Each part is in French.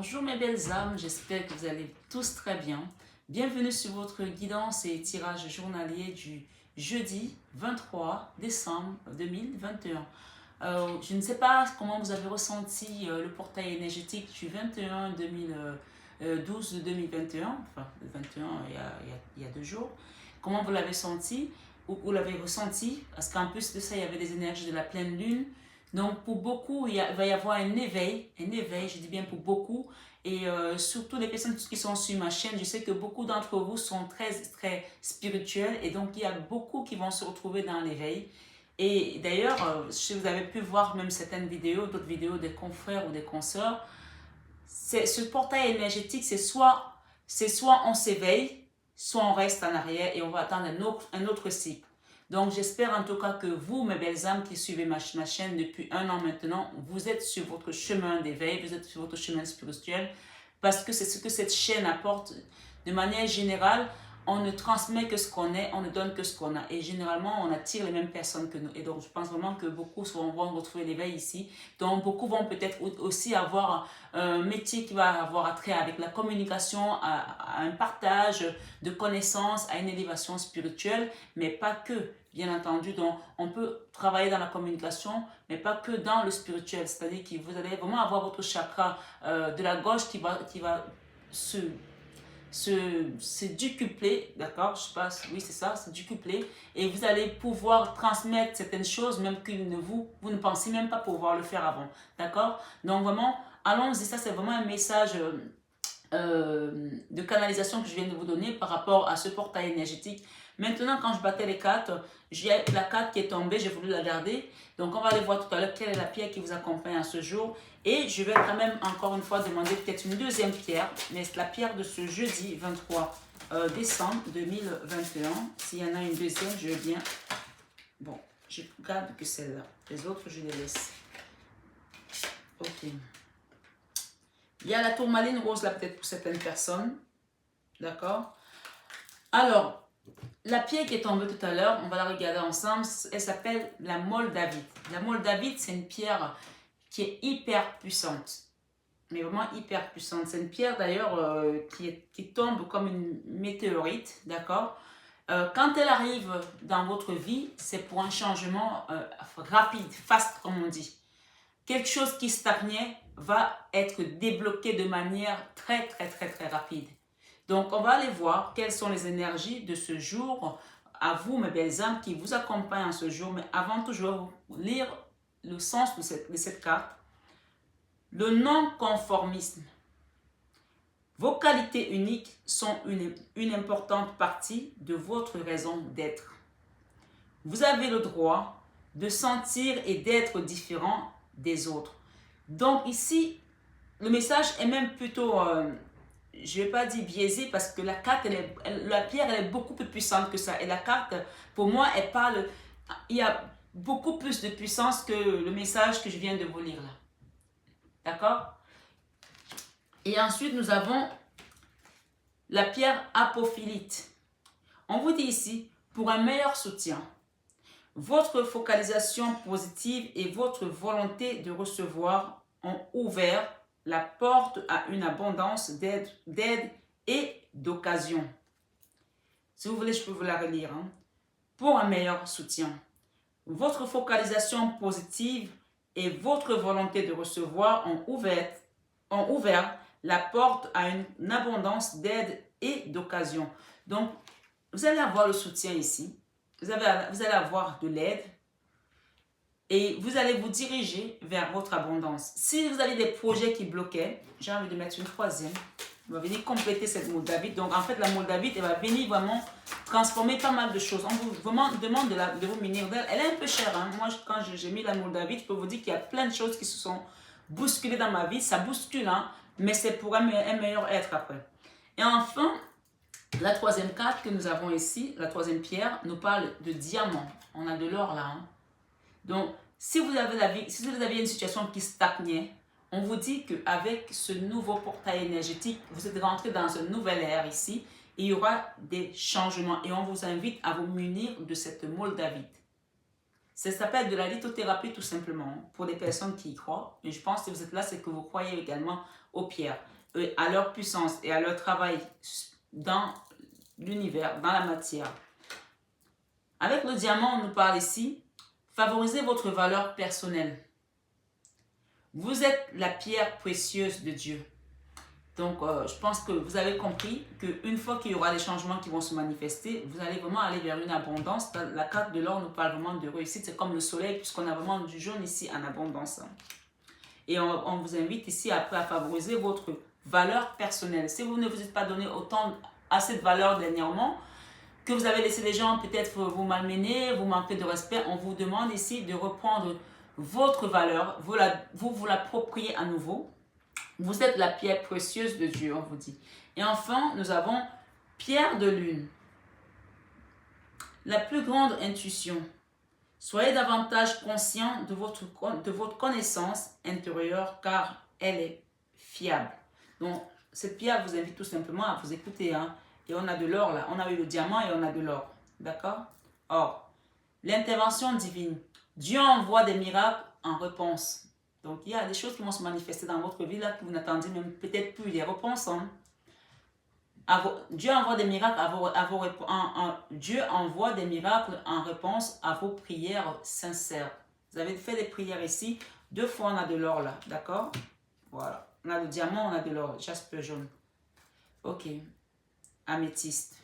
Bonjour mes belles âmes, j'espère que vous allez tous très bien. Bienvenue sur votre guidance et tirage journalier du jeudi 23 décembre 2021. Je ne sais pas comment vous avez ressenti le portail énergétique du 21 12 2021, enfin le 21 il y a 2 jours. Comment vous l'avez senti ou vous l'avez ressenti, parce qu'en plus de ça, il y avait des énergies de la pleine lune. Donc pour beaucoup, il va y avoir un éveil, je dis bien pour beaucoup, et surtout les personnes qui sont sur ma chaîne, je sais que beaucoup d'entre vous sont très spirituels, et donc il y a beaucoup qui vont se retrouver dans l'éveil. Et d'ailleurs, si vous avez pu voir même certaines vidéos, d'autres vidéos des confrères ou des consoeurs, ce portail énergétique, c'est soit on s'éveille, soit on reste en arrière et on va attendre un autre cycle. Donc j'espère en tout cas que vous, mes belles âmes qui suivez ma chaîne depuis 1 an maintenant, vous êtes sur votre chemin d'éveil, vous êtes sur votre chemin spirituel, parce que c'est ce que cette chaîne apporte de manière générale. On ne transmet que ce qu'on est, on ne donne que ce qu'on a. Et généralement, on attire les mêmes personnes que nous. Et donc, je pense vraiment que beaucoup vont retrouver l'éveil ici. Donc, beaucoup vont peut-être aussi avoir un métier qui va avoir attrait avec la communication, à un partage de connaissances, à une élévation spirituelle, mais pas que, bien entendu. Donc, on peut travailler dans la communication, mais pas que dans le spirituel. C'est-à-dire que vous allez vraiment avoir votre chakra de la gauche qui va se décupler, d'accord? Je sais pas, oui c'est ça, se décupler, et vous allez pouvoir transmettre certaines choses même que vous ne pensez même pas pouvoir le faire avant, d'accord? Donc vraiment, allons-y, ça c'est vraiment un message de canalisation que je viens de vous donner par rapport à ce portail énergétique. Maintenant, quand je battais les cartes, j'ai la carte qui est tombée, j'ai voulu la garder. Donc, on va aller voir tout à l'heure quelle est la pierre qui vous accompagne à ce jour. Et je vais quand même encore une fois demander peut-être une deuxième pierre, mais c'est la pierre de ce jeudi 23 décembre 2021. S'il y en a une deuxième, je veux bien. Bon, je garde que celle-là. Les autres, je les laisse. Ok. Il y a la tourmaline rose là peut-être pour certaines personnes. D'accord? Alors, la pierre qui est tombée tout à l'heure, on va la regarder ensemble. Elle s'appelle la moldavite. La moldavite, c'est une pierre qui est hyper puissante. Mais vraiment hyper puissante. C'est une pierre d'ailleurs qui tombe comme une météorite. D'accord? Quand elle arrive dans votre vie, c'est pour un changement rapide, fast comme on dit. Quelque chose qui stagnait va être débloqué de manière très rapide. Donc, on va aller voir quelles sont les énergies de ce jour à vous, mes belles âmes, qui vous accompagnent en ce jour. Mais avant tout, je vais vous lire le sens de cette carte. Le non-conformisme. Vos qualités uniques sont une importante partie de votre raison d'être. Vous avez le droit de sentir et d'être différent des autres. Donc ici, le message est même plutôt, je ne vais pas dire biaisé, parce que la carte, la pierre, elle est beaucoup plus puissante que ça. Et la carte, pour moi, elle parle, il y a beaucoup plus de puissance que le message que je viens de vous lire là. D'accord? Et ensuite, nous avons la pierre apophylite. On vous dit ici, pour un meilleur soutien, votre focalisation positive et votre volonté de recevoir ont ouvert la porte à une abondance d'aide et d'occasion. Si vous voulez, je peux vous la relire. Hein. Pour un meilleur soutien, votre focalisation positive et votre volonté de recevoir ont ouvert la porte à une abondance d'aide et d'occasion. Donc, vous allez avoir le soutien ici. Vous allez avoir de l'aide et vous allez vous diriger vers votre abondance. Si vous avez des projets qui bloquaient, j'ai envie de mettre une troisième. On va venir compléter cette moldavite. Donc, en fait, la moldavite, elle va venir vraiment transformer pas mal de choses. On vous demande de vous munir d'elle. Elle est un peu chère. Hein. Moi, quand j'ai mis la moldavite, je peux vous dire qu'il y a plein de choses qui se sont bousculées dans ma vie. Ça bouscule, hein, mais c'est pour un meilleur être après. Et enfin, la troisième carte que nous avons ici, la troisième pierre, nous parle de diamant. On a de l'or là. Hein. Donc, si vous aviez une situation qui stagnait, on vous dit qu'avec ce nouveau portail énergétique, vous êtes rentré dans une nouvelle ère ici, et il y aura des changements. Et on vous invite à vous munir de cette moldavite. Ça s'appelle de la lithothérapie tout simplement, pour les personnes qui y croient. Et je pense que si vous êtes là, c'est que vous croyez également aux pierres, à leur puissance et à leur travail dans l'univers, dans la matière. Avec le diamant, on nous parle ici, favorisez votre valeur personnelle. Vous êtes la pierre précieuse de Dieu. Donc, je pense que vous avez compris qu'une fois qu'il y aura des changements qui vont se manifester, vous allez vraiment aller vers une abondance. La carte de l'or nous parle vraiment de réussite. C'est comme le soleil, puisqu'on a vraiment du jaune ici en abondance. Et on vous invite ici après à favoriser votre valeur personnelle. Si vous ne vous êtes pas donné assez de valeur dernièrement, que vous avez laissé les gens peut-être vous malmener, vous manquer de respect, on vous demande ici de reprendre votre valeur, vous l'appropriez à nouveau. Vous êtes la pierre précieuse de Dieu, on vous dit. Et enfin, nous avons pierre de lune. La plus grande intuition. Soyez davantage conscient de votre connaissance intérieure car elle est fiable. Donc, cette pierre vous invite tout simplement à vous écouter. Hein. Et on a de l'or là. On a eu le diamant et on a de l'or. D'accord? Or, l'intervention divine. Dieu envoie des miracles en réponse. Donc, il y a des choses qui vont se manifester dans votre vie là que vous n'attendiez même peut-être plus. Les réponses, hein. Dieu envoie des miracles Dieu envoie des miracles en réponse à vos prières sincères. Vous avez fait des prières ici. 2 fois, on a de l'or là. D'accord? Voilà. On a le diamant, on a de l'or. Jaspe jaune. Ok. Améthyste.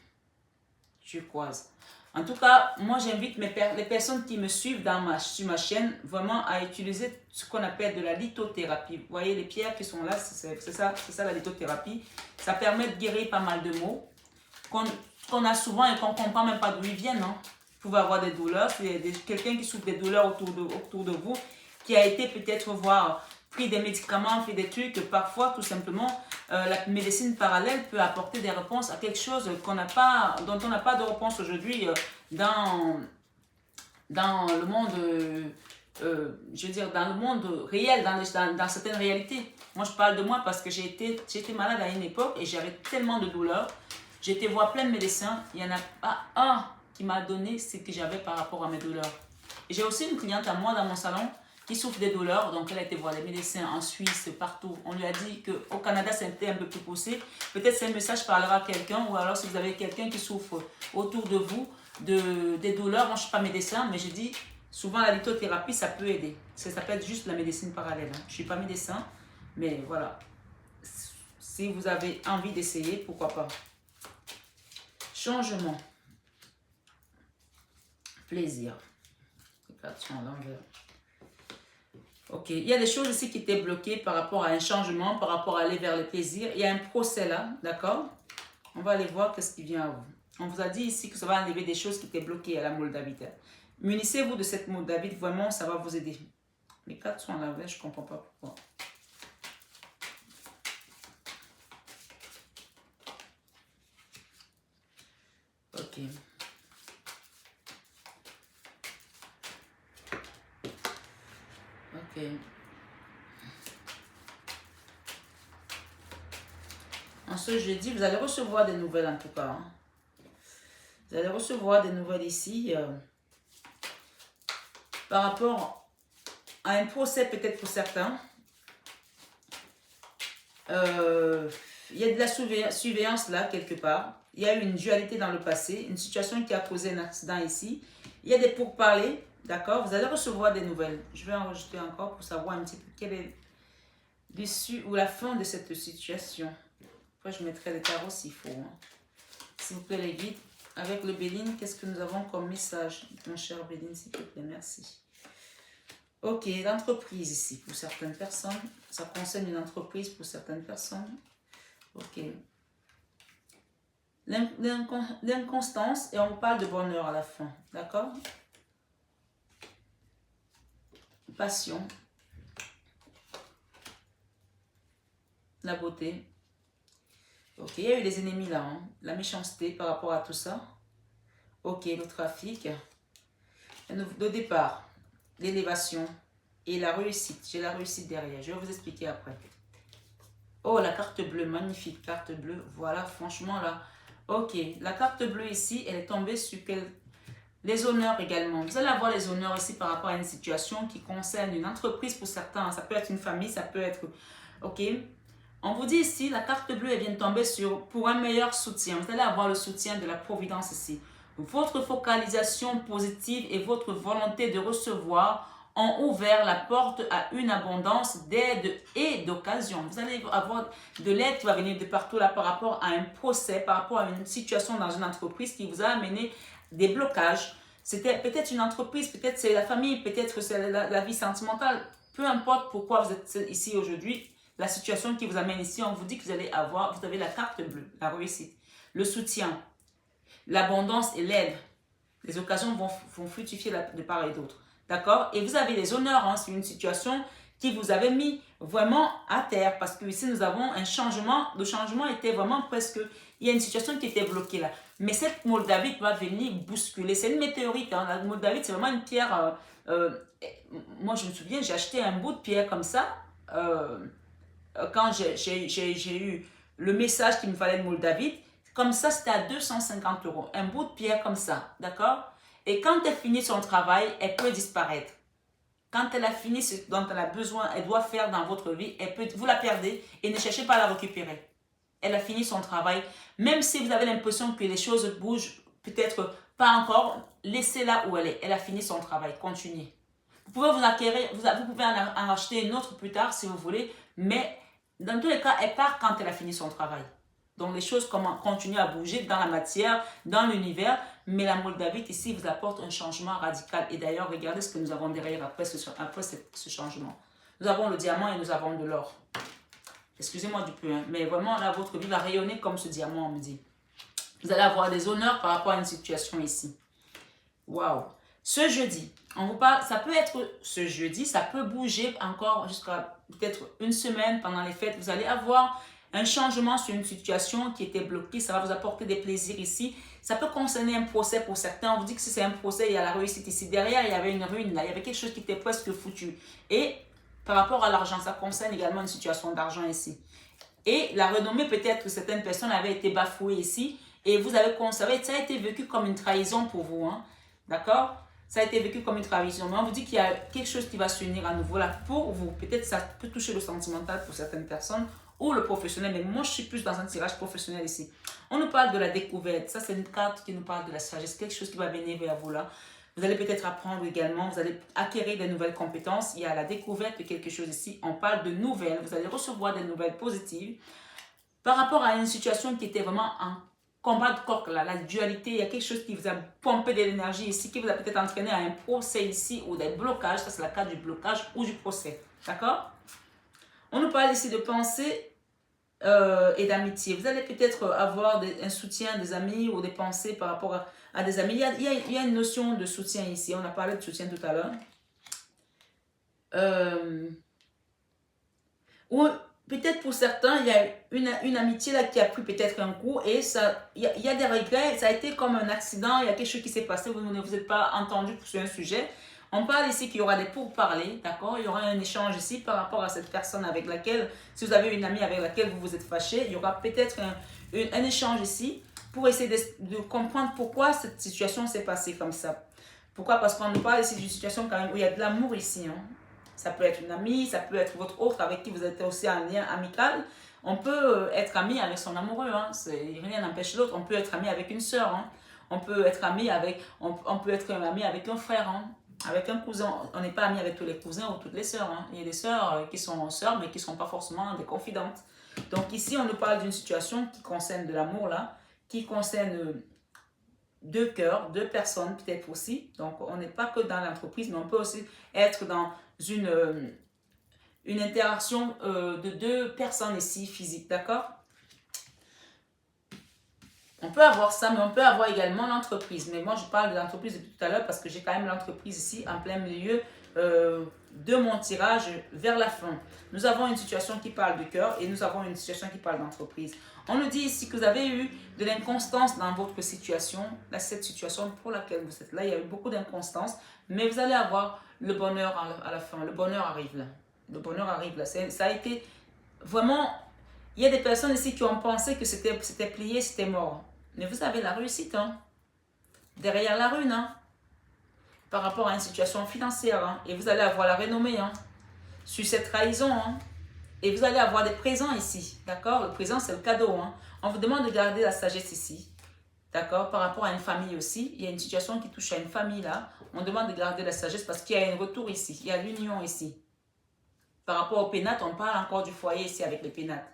Turquoise. En tout cas, moi j'invite les personnes qui me suivent sur ma chaîne vraiment à utiliser ce qu'on appelle de la lithothérapie. Vous voyez les pierres qui sont là, c'est ça la lithothérapie. Ça permet de guérir pas mal de maux qu'on a souvent et qu'on ne comprend même pas d'où ils viennent. Hein. Vous pouvez avoir des douleurs, c'est quelqu'un qui souffre des douleurs autour de vous, qui a été peut-être pris des médicaments, fait des trucs, parfois tout simplement la médecine parallèle peut apporter des réponses à quelque chose dont on n'a pas de réponse aujourd'hui dans le monde, je veux dire, dans le monde réel, dans certaines réalités. Moi, je parle de moi parce que j'ai été malade à une époque et j'avais tellement de douleurs. J'ai été voir plein de médecins, il n'y en a pas un qui m'a donné ce que j'avais par rapport à mes douleurs. Et j'ai aussi une cliente à moi dans mon salon qui souffre des douleurs, donc elle a été voir les médecins en Suisse, partout. On lui a dit qu'au Canada, c'était un peu plus poussé. Peut-être ce message parlera à quelqu'un, ou alors si vous avez quelqu'un qui souffre autour de vous des douleurs. Moi, je ne suis pas médecin, mais je dis souvent la lithothérapie, ça peut aider. Ça s'appelle juste la médecine parallèle. Hein. Je ne suis pas médecin, mais voilà. Si vous avez envie d'essayer, pourquoi pas. Changement. Plaisir. Attention à l'envers. Ok, il y a des choses ici qui étaient bloquées par rapport à un changement, par rapport à aller vers le plaisir. Il y a un procès là, d'accord? On va aller voir qu'est-ce qui vient à vous. On vous a dit ici que ça va enlever des choses qui étaient bloquées à la Moldavie. Munissez-vous de cette Moldavie, vraiment, ça va vous aider. Les cartes sont à l'envers, je ne comprends pas pourquoi. Ok. Ok. En ce jeudi, vous allez recevoir des nouvelles en tout cas. Hein. Vous allez recevoir des nouvelles ici par rapport à un procès peut-être pour certains. Il y a de la surveillance là quelque part. Il y a eu une dualité dans le passé, une situation qui a causé un accident ici. Il y a des pourparlers, d'accord? Vous allez recevoir des nouvelles. Je vais enregistrer encore pour savoir un petit peu quel est l'issue ou la fin de cette situation. Après, je mettrai les tarots s'il faut. Hein. S'il vous plaît, les guides. Avec le Béline, qu'est-ce que nous avons comme message? Mon cher Béline, s'il te plaît, merci. Ok, l'entreprise ici, pour certaines personnes. Ça concerne une entreprise pour certaines personnes. Ok. L'inconstance, et on parle de bonheur à la fin. D'accord? Passion. La beauté. Ok, il y a eu des ennemis là. Hein. La méchanceté par rapport à tout ça. Ok, le trafic. Le départ. L'élévation. Et la réussite. J'ai la réussite derrière. Je vais vous expliquer après. Oh, la carte bleue. Magnifique carte bleue. Voilà, franchement là. Ok, la carte bleue ici, elle est tombée sur les honneurs également. Vous allez avoir les honneurs ici par rapport à une situation qui concerne une entreprise pour certains. Ça peut être une famille, ça peut être... Ok. On vous dit ici, la carte bleue, elle vient de tomber sur pour un meilleur soutien. Vous allez avoir le soutien de la providence ici. Votre focalisation positive et votre volonté de recevoir ont ouvert la porte à une abondance d'aide et d'occasion. Vous allez avoir de l'aide qui va venir de partout là par rapport à un procès, par rapport à une situation dans une entreprise qui vous a amené des blocages. C'était peut-être une entreprise, peut-être c'est la famille, peut-être c'est la vie sentimentale. Peu importe pourquoi vous êtes ici aujourd'hui, la situation qui vous amène ici, on vous dit que vous allez avoir, vous avez la carte bleue, la réussite, le soutien, l'abondance et l'aide. Les occasions vont fructifier de part et d'autre. D'accord? Et vous avez les honneurs, hein, c'est une situation qui vous avait mis vraiment à terre. Parce que ici, nous avons un changement. Le changement était vraiment presque... Il y a une situation qui était bloquée là. Mais cette moldavite va venir bousculer. C'est une météorite. Hein. La moldavite, c'est vraiment une pierre... moi, je me souviens, j'ai acheté un bout de pierre comme ça. Quand j'ai eu le message qu'il me fallait de moldavite. Comme ça, c'était à 250 €. Un bout de pierre comme ça. D'accord? Et quand elle finit son travail, elle peut disparaître. Quand elle a fini ce dont elle a besoin, elle doit faire dans votre vie, vous la perdez et ne cherchez pas à la récupérer. Elle a fini son travail. Même si vous avez l'impression que les choses bougent, peut-être pas encore, laissez-la où elle est. Elle a fini son travail. Continuez. Vous pouvez vous acquérir, vous pouvez en acheter une autre plus tard si vous voulez, mais dans tous les cas, elle part quand elle a fini son travail. Donc, les choses continuent à bouger dans la matière, dans l'univers. Mais la moldavite, ici, vous apporte un changement radical. Et d'ailleurs, regardez ce que nous avons derrière après ce changement. Nous avons le diamant et nous avons de l'or. Excusez-moi du peu, hein, mais vraiment, là, votre vie va rayonner comme ce diamant, on me dit. Vous allez avoir des honneurs par rapport à une situation ici. Waouh! Ce jeudi, on vous parle, ça peut être ce jeudi, ça peut bouger encore jusqu'à peut-être une semaine pendant les fêtes. Vous allez avoir un changement sur une situation qui était bloquée, ça va vous apporter des plaisirs ici. Ça peut concerner un procès pour certains. On vous dit que si c'est un procès, il y a la réussite ici. Derrière, il y avait une ruine, là. Il y avait quelque chose qui était presque foutu. Et par rapport à l'argent, ça concerne également une situation d'argent ici. Et la renommée, peut-être que certaines personnes avaient été bafouées ici. Et vous avez conservé, ça a été vécu comme une trahison pour vous. Hein? D'accord? Ça a été vécu comme une trahison. Mais on vous dit qu'il y a quelque chose qui va s'unir à nouveau là pour vous. Peut-être ça peut toucher le sentimental pour certaines personnes ou le professionnel. Mais moi, je suis plus dans un tirage professionnel ici. On nous parle de la découverte. Ça, c'est une carte qui nous parle de la sagesse. Quelque chose qui va venir vers vous là. Vous allez peut-être apprendre également. Vous allez acquérir des nouvelles compétences. Il y a la découverte de quelque chose ici. On parle de nouvelles. Vous allez recevoir des nouvelles positives. Par rapport à une situation qui était vraiment en combat de coq, là, la dualité, il y a quelque chose qui vous a pompé de l'énergie ici, qui vous a peut-être entraîné à un procès ici ou des blocages. Ça, c'est la carte du blocage ou du procès. D'accord? On nous parle ici de pensée et d'amitié. Vous allez peut-être avoir un soutien des amis ou des pensées par rapport à des amis. Il y a une notion de soutien ici. On a parlé de soutien tout à l'heure. Ou peut-être pour certains, il y a une amitié là qui a pris peut-être un coup et il y a des regrets. Ça a été comme un accident. Il y a quelque chose qui s'est passé. Vous ne vous êtes pas entendu sur un sujet. On parle ici qu'il y aura des pourparlers, d'accord? Il y aura un échange ici par rapport à cette personne avec laquelle, si vous avez une amie avec laquelle vous vous êtes fâché, il y aura peut-être un échange ici pour essayer de comprendre pourquoi cette situation s'est passée comme ça. Pourquoi? Parce qu'on nous parle ici d'une situation quand même où il y a de l'amour ici. Hein? Ça peut être une amie, ça peut être votre autre avec qui vous êtes aussi en lien amical. On peut être ami avec son amoureux, hein? Rien n'empêche l'autre. On peut être ami avec une sœur, hein? On peut être ami avec, on peut être ami avec un frère, hein? Avec un cousin. On n'est pas ami avec tous les cousins ou toutes les sœurs. Hein? Il y a des sœurs qui sont sœurs, mais qui ne sont pas forcément des confidentes. Donc ici, on nous parle d'une situation qui concerne de l'amour, là, qui concerne deux cœurs, deux personnes peut-être aussi. Donc, on n'est pas que dans l'entreprise, mais on peut aussi être dans une interaction de deux personnes ici, physiques, d'accord? On peut avoir ça, mais on peut avoir également l'entreprise. Mais moi, je parle de l'entreprise depuis tout à l'heure parce que j'ai quand même l'entreprise ici en plein milieu de mon tirage vers la fin. Nous avons une situation qui parle de cœur et nous avons une situation qui parle d'entreprise. On nous dit ici que vous avez eu de l'inconstance dans votre situation, là, cette situation pour laquelle vous êtes là. Il y a eu beaucoup d'inconstance, mais vous allez avoir le bonheur à la fin. Le bonheur arrive là. Le bonheur arrive là. Ça a été vraiment... Il y a des personnes ici qui ont pensé que c'était plié, c'était mort. Mais vous avez la réussite, hein. Derrière la rune, hein. par rapport à une situation financière. Hein, et vous allez avoir la renommée sur cette trahison. Hein, et vous allez avoir des présents ici. D'accord? Le présent, c'est le cadeau. Hein. On vous demande de garder la sagesse ici. D'accord? Par rapport à une famille aussi. Il y a une situation qui touche à une famille là. On demande de garder la sagesse parce qu'il y a un retour ici. Il y a l'union ici. Par rapport au pénate, on parle encore du foyer ici avec le pénate.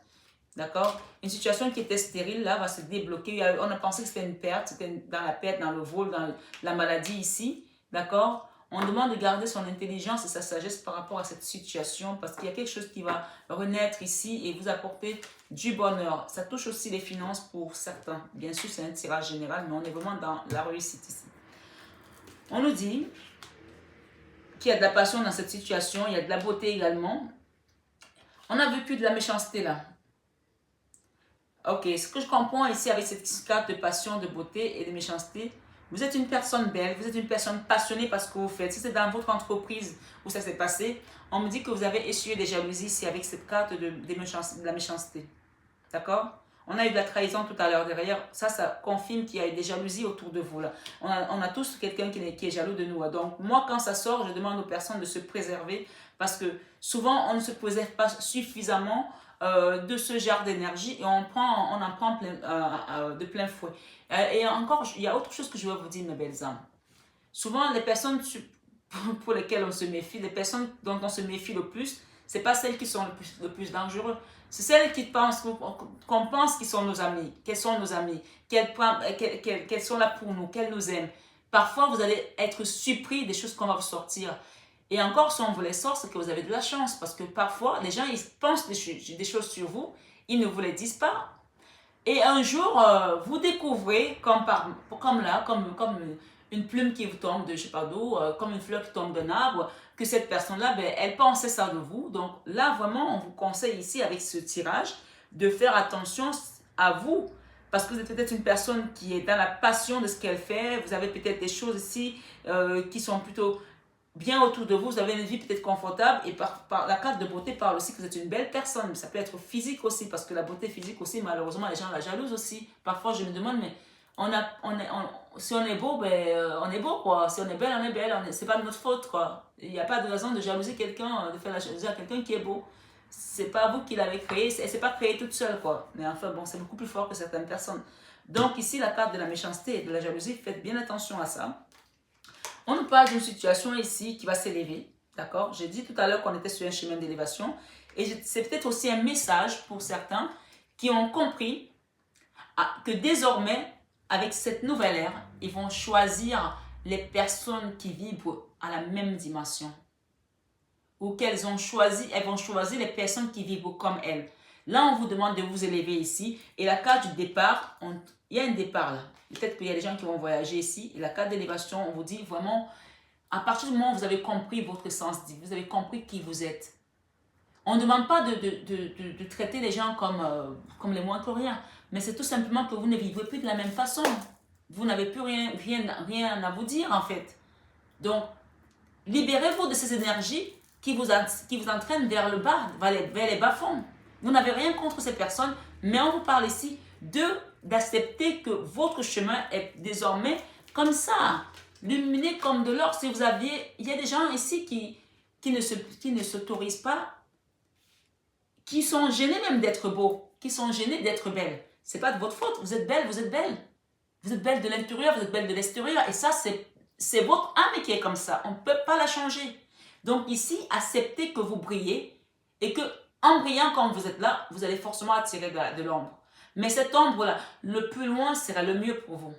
D'accord? Une situation qui était stérile, là, va se débloquer. On a pensé que c'était une perte, c'était dans la perte, dans le vol, dans la maladie ici. D'accord? On demande de garder son intelligence et sa sagesse par rapport à cette situation parce qu'il y a quelque chose qui va renaître ici et vous apporter du bonheur. Ça touche aussi les finances pour certains. Bien sûr, c'est un tirage général, mais on est vraiment dans la réussite ici. On nous dit qu'il y a de la passion dans cette situation, il y a de la beauté également. On a vécu de la méchanceté là. Ok, ce que je comprends ici avec cette carte de passion, de beauté et de méchanceté, vous êtes une personne belle, vous êtes une personne passionnée par ce que vous faites. Si c'est dans votre entreprise où ça s'est passé, on me dit que vous avez essuyé des jalousies ici avec cette carte de la méchanceté. D'accord? On a eu de la trahison tout à l'heure derrière. Ça confirme qu'il y a eu des jalousies autour de vous. Là. On a tous quelqu'un qui est jaloux de nous. Donc, moi, quand ça sort, je demande aux personnes de se préserver parce que souvent, on ne se préserve pas suffisamment de ce genre d'énergie et on en prend de plein fouet. Et encore, il y a autre chose que je vais vous dire, mes belles âmes. Souvent, les personnes pour lesquelles on se méfie, les personnes dont on se méfie le plus, ce n'est pas celles qui sont le plus dangereuses. C'est celles qui pensent qu'on pense qu'ils sont nos amis, qu'elles sont nos amies, qu'elles sont là pour nous, qu'elles nous aiment. Parfois, vous allez être surpris des choses qu'on va vous sortir. Et encore, si on vous les sort, c'est que vous avez de la chance. Parce que parfois, les gens, ils pensent des choses sur vous, ils ne vous les disent pas. Et un jour, vous découvrez, comme une plume qui vous tombe de je sais pas d'où, comme une fleur qui tombe d'un arbre, que cette personne-là, elle pensait ça de vous. Donc là, vraiment, on vous conseille ici, avec ce tirage, de faire attention à vous. Parce que vous êtes peut-être une personne qui est dans la passion de ce qu'elle fait. Vous avez peut-être des choses ici qui sont plutôt bien autour de vous, vous avez une vie peut-être confortable et par la carte de beauté parle aussi que vous êtes une belle personne. Ça peut être physique aussi parce que la beauté physique aussi, malheureusement, les gens la jalousent aussi. Parfois, je me demande, mais si on est beau, on est beau quoi. Si on est belle, on est belle. C'est pas de notre faute quoi. Il n'y a pas de raison de jalouser quelqu'un, de faire la jalousie à quelqu'un qui est beau. C'est pas vous qui l'avez créé, elle s'est pas créée toute seule quoi. Mais enfin bon, c'est beaucoup plus fort que certaines personnes. Donc ici, la carte de la méchanceté et de la jalousie, faites bien attention à ça. On nous parle d'une situation ici qui va s'élever, d'accord? J'ai dit tout à l'heure qu'on était sur un chemin d'élévation. Et c'est peut-être aussi un message pour certains qui ont compris que désormais, avec cette nouvelle ère, ils vont choisir les personnes qui vibrent à la même dimension. Ou elles vont choisir les personnes qui vibrent comme elles. Là, on vous demande de vous élever ici. Et la carte du départ, il y a un départ là. Peut-être qu'il y a des gens qui vont voyager ici. Et la carte d'élévation, on vous dit vraiment, à partir du moment où vous avez compris votre sens, vous avez compris qui vous êtes. On ne demande pas de traiter les gens comme les moins que rien. Mais c'est tout simplement que vous ne vivez plus de la même façon. Vous n'avez plus rien à vous dire en fait. Donc, libérez-vous de ces énergies qui vous entraînent vers le bas, vers les bas-fonds. Vous n'avez rien contre ces personnes, mais on vous parle ici d'accepter que votre chemin est désormais comme ça, luminé comme de l'or. Si vous aviez, il y a des gens ici qui ne s'autorisent pas, qui sont gênés même d'être beaux, qui sont gênés d'être belles. C'est pas de votre faute, vous êtes belle, vous êtes belle. Vous êtes belle de l'intérieur, vous êtes belle de l'extérieur, et ça c'est votre âme qui est comme ça, on ne peut pas la changer. Donc ici, acceptez que vous brillez et que en brillant comme vous êtes là, vous allez forcément attirer de l'ombre. Mais cette ombre-là, le plus loin sera le mieux pour vous.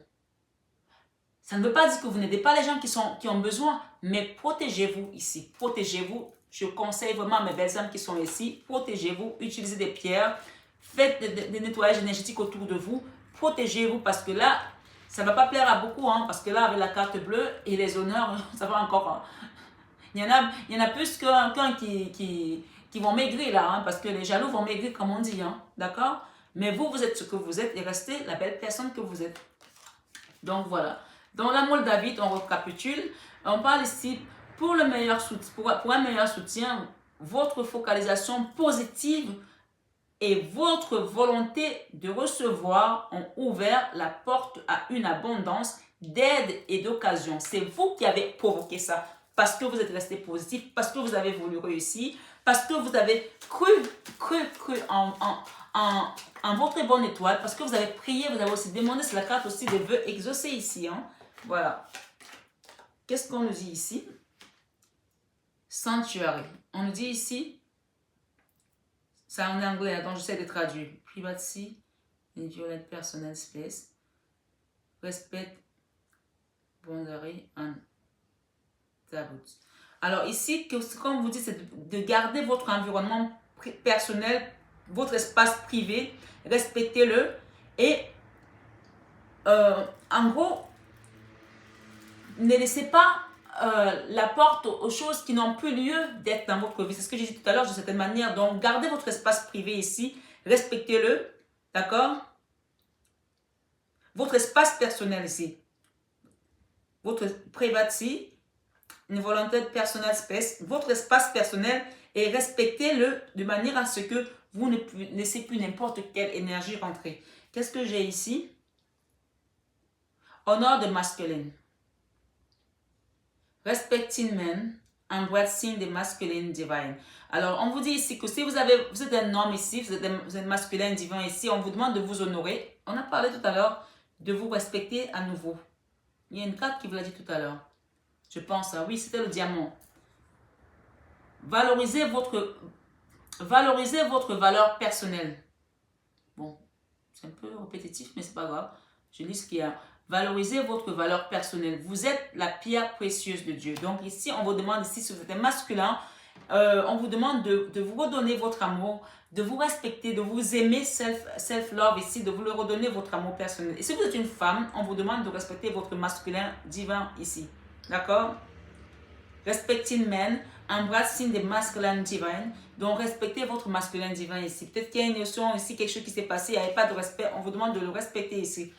Ça ne veut pas dire que vous n'aidez pas les gens qui ont besoin, mais protégez-vous ici. Protégez-vous. Je conseille vraiment à mes belles âmes qui sont ici, protégez-vous, utilisez des pierres, faites des nettoyages énergétiques autour de vous, protégez-vous parce que là, ça ne va pas plaire à beaucoup, hein, parce que là, avec la carte bleue et les honneurs, ça va encore... Hein. Il y en a plus qu'un qui vont maigrir là, hein, parce que les jaloux vont maigrir comme on dit, hein, d'accord? Mais vous, vous êtes ce que vous êtes et restez la belle personne que vous êtes. Donc voilà. Dans la Moldavie, on récapitule. On parle ici pour un meilleur soutien, votre focalisation positive et votre volonté de recevoir ont ouvert la porte à une abondance d'aide et d'occasion. C'est vous qui avez provoqué ça. Parce que vous êtes resté positif, parce que vous avez voulu réussir, parce que vous avez cru en votre bonne étoile, parce que vous avez prié, vous avez aussi demandé, c'est la carte aussi des vœux exaucés ici. Hein. Voilà. Qu'est-ce qu'on nous dit ici? Sanctuary. On nous dit ici, c'est en anglais, donc j'essaie de traduire. Privacy, violent personal space, respect, boundary and taboos. Alors ici, comme vous dites, c'est de garder votre environnement personnel, votre espace privé, respectez-le. Et en gros, ne laissez pas la porte aux choses qui n'ont plus lieu d'être dans votre vie. C'est ce que j'ai dit tout à l'heure de certaine manière. Donc, gardez votre espace privé ici, respectez-le, d'accord? Votre espace personnel ici, votre privacy, une volonté personnelle space, votre espace personnel et respectez-le de manière à ce que vous ne laissez plus n'importe quelle énergie rentrer. Qu'est-ce que j'ai ici? Honor de masculine. Respecting men, embracing the masculine divine. Alors, on vous dit ici que si vous êtes un homme ici, vous êtes un masculin divin ici, on vous demande de vous honorer. On a parlé tout à l'heure de vous respecter à nouveau. Il y a une carte qui vous l'a dit tout à l'heure. Je pense, oui, c'était le diamant. Valorisez votre valeur personnelle. Bon, c'est un peu répétitif, mais c'est pas grave. Je lis ce qu'il y a. Valorisez votre valeur personnelle. Vous êtes la pierre précieuse de Dieu. Donc ici, on vous demande, ici, si vous êtes un masculin, on vous demande de vous redonner votre amour, de vous respecter, de vous aimer, self-love ici, de vous le redonner votre amour personnel. Et si vous êtes une femme, on vous demande de respecter votre masculin divin ici. D'accord? Respecting men, embracing the masculine divine. Donc, respectez votre masculin divin ici. Peut-être qu'il y a une notion ici, quelque chose qui s'est passé, il n'y avait pas de respect. On vous demande de le respecter ici.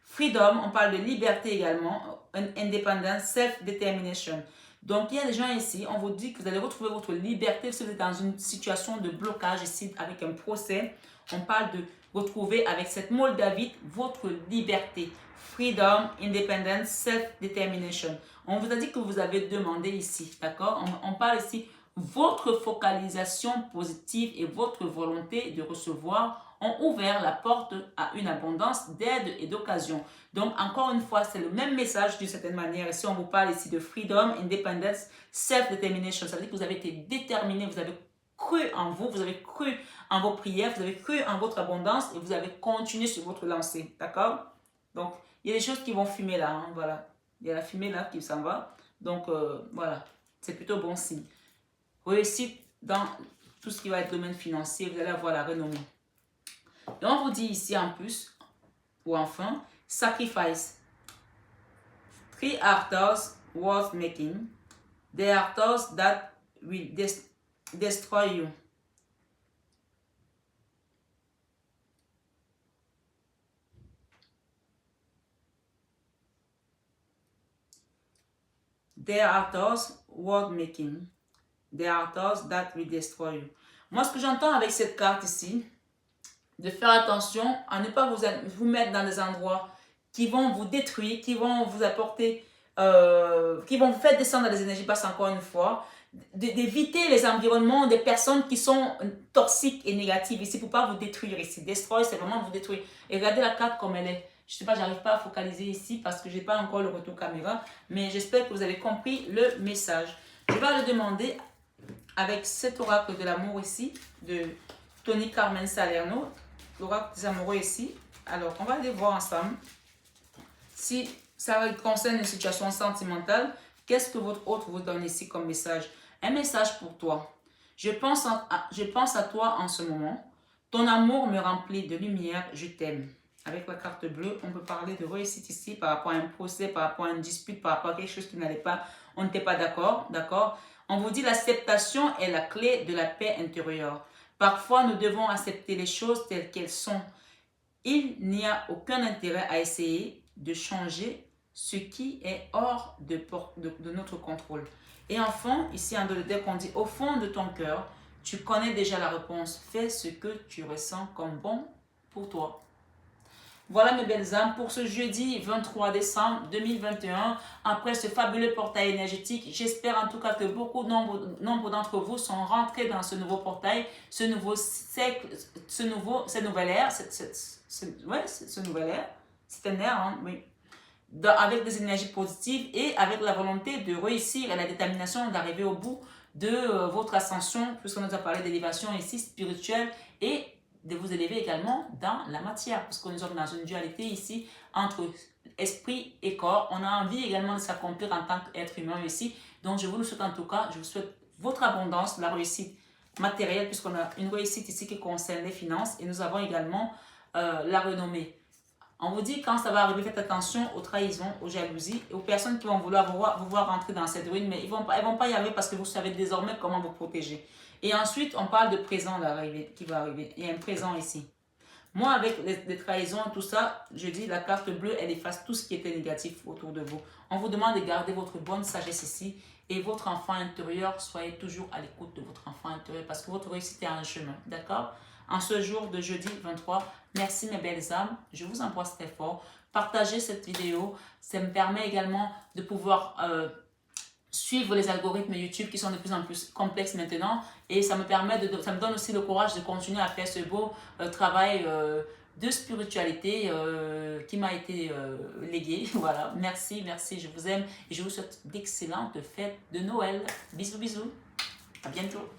Freedom, on parle de liberté également. Independence, self-determination. Donc, il y a des gens ici, on vous dit que vous allez retrouver votre liberté si vous êtes dans une situation de blocage ici avec un procès. On parle de retrouver avec cette Moldavite votre liberté. Freedom, independence, self-determination. On vous a dit que vous avez demandé ici, d'accord? On parle ici, votre focalisation positive et votre volonté de recevoir ont ouvert la porte à une abondance d'aide et d'occasion. Donc, encore une fois, c'est le même message d'une certaine manière. Ici, on vous parle ici de freedom, independence, self-determination. Ça veut dire que vous avez été déterminé, vous avez cru en vous, vous avez cru en vos prières, vous avez cru en votre abondance et vous avez continué sur votre lancée. D'accord? Donc, il y a des choses qui vont fumer là, hein, voilà. Il y a la fumée là qui s'en va. Donc, voilà, c'est plutôt bon signe. Réussite dans tout ce qui va être domaine financier, vous allez avoir la renommée. Et on vous dit ici en plus, ou enfin, sacrifice. 3 altars worth making. The altars that will destroy you. There are those worth making. There are those that will destroy you. Moi, ce que j'entends avec cette carte ici, de faire attention à ne pas vous mettre dans des endroits qui vont vous détruire, qui vont vous apporter, qui vont vous faire descendre les énergies basses encore une fois, d'éviter les environnements des personnes qui sont toxiques et négatives ici pour ne pas vous détruire ici. Destroy, c'est vraiment vous détruire. Et regardez la carte comme elle est. Je ne sais pas, j'arrive pas à focaliser ici parce que je n'ai pas encore le retour caméra, mais j'espère que vous avez compris le message. Je vais le demander avec cet oracle de l'amour ici, de Tony Carmen Salerno, l'oracle des amoureux ici. Alors, on va aller voir ensemble si ça concerne une situation sentimentale. Qu'est-ce que votre autre vous donne ici comme message? Un message pour toi. Je pense à toi en ce moment. Ton amour me remplit de lumière. Je t'aime. Avec la carte bleue, on peut parler de réussite ici par rapport à un procès, par rapport à une dispute, par rapport à quelque chose qui n'allait pas. On n'était pas d'accord, d'accord? On vous dit l'acceptation est la clé de la paix intérieure. Parfois, nous devons accepter les choses telles qu'elles sont. Il n'y a aucun intérêt à essayer de changer ce qui est hors de notre contrôle. Et enfin, ici en deck, on dit au fond de ton cœur, tu connais déjà la réponse. Fais ce que tu ressens comme bon pour toi. Voilà mes belles âmes pour ce jeudi 23 décembre 2021. Après ce fabuleux portail énergétique, j'espère en tout cas que nombre d'entre vous sont rentrés dans ce nouveau portail, ce nouveau siècle, cette nouvelle ère, ce nouvel ère, c'est une ère, hein, oui. Avec des énergies positives et avec la volonté de réussir et la détermination d'arriver au bout de votre ascension, puisqu'on nous a parlé d'élévation ici spirituelle et de vous élever également dans la matière, parce que nous sommes dans une dualité ici entre esprit et corps. On a envie également de s'accomplir en tant qu'être humain ici. Donc je vous le souhaite en tout cas, je vous souhaite votre abondance, la réussite matérielle, puisqu'on a une réussite ici qui concerne les finances et nous avons également la renommée. On vous dit quand ça va arriver, faites attention aux trahisons, aux jalousies et aux personnes qui vont vouloir vous voir rentrer dans cette ruine, mais elles vont pas y arriver parce que vous savez désormais comment vous protéger. Et ensuite, on parle de présent qui va arriver. Il y a un présent ici. Moi, avec les trahisons, tout ça, je dis la carte bleue, elle efface tout ce qui était négatif autour de vous. On vous demande de garder votre bonne sagesse ici et votre enfant intérieur, soyez toujours à l'écoute de votre enfant intérieur parce que votre réussite est en chemin, d'accord? En ce jour de jeudi 23, merci mes belles âmes, je vous embrasse très fort. Partagez cette vidéo, ça me permet également de pouvoir suivre les algorithmes YouTube qui sont de plus en plus complexes maintenant et ça me donne aussi le courage de continuer à faire ce beau travail de spiritualité qui m'a été légué. Voilà, merci, je vous aime et je vous souhaite d'excellentes fêtes de Noël. Bisous, bisous, à bientôt.